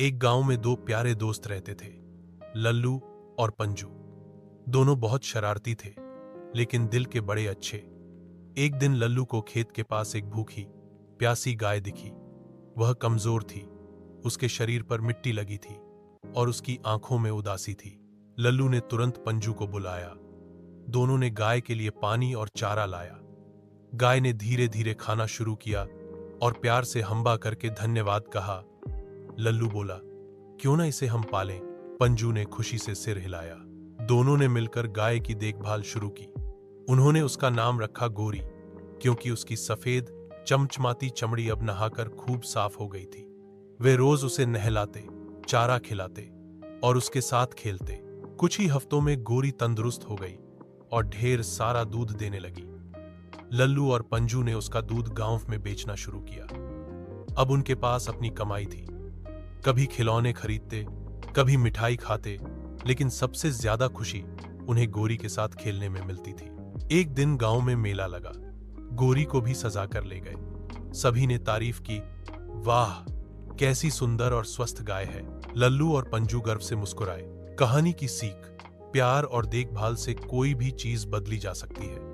एक गांव में दो प्यारे दोस्त रहते थे, लल्लू और पंजू। दोनों बहुत शरारती थे, लेकिन दिल के बड़े अच्छे। एक दिन लल्लू को खेत के पास एक भूखी प्यासी गाय दिखी। वह कमजोर थी, उसके शरीर पर मिट्टी लगी थी और उसकी आंखों में उदासी थी। लल्लू ने तुरंत पंजू को बुलाया। दोनों ने गाय के लिए पानी और चारा लाया। गाय ने धीरे धीरे खाना शुरू किया और प्यार से हंबा करके धन्यवाद कहा। लल्लू बोला, क्यों ना इसे हम पालें। पंजू ने खुशी से सिर हिलाया। दोनों ने मिलकर गाय की देखभाल शुरू की। उन्होंने उसका नाम रखा गोरी, क्योंकि उसकी सफेद चमचमाती चमड़ी अब नहाकर खूब साफ हो गई थी। वे रोज उसे नहलाते, चारा खिलाते और उसके साथ खेलते। कुछ ही हफ्तों में गोरी तंदुरुस्त हो गई और ढेर सारा दूध देने लगी। लल्लू और पंजू ने उसका दूध गांव में बेचना शुरू किया। अब उनके पास अपनी कमाई थी। कभी खिलौने खरीदते, कभी मिठाई खाते, लेकिन सबसे ज्यादा खुशी उन्हें गोरी के साथ खेलने में मिलती थी। एक दिन गांव में मेला लगा। गोरी को भी सजा कर ले गए। सभी ने तारीफ की, वाह कैसी सुंदर और स्वस्थ गाय है। लल्लू और पंजू गर्व से मुस्कुराए। कहानी की सीख, प्यार और देखभाल से कोई भी चीज बदली जा सकती है।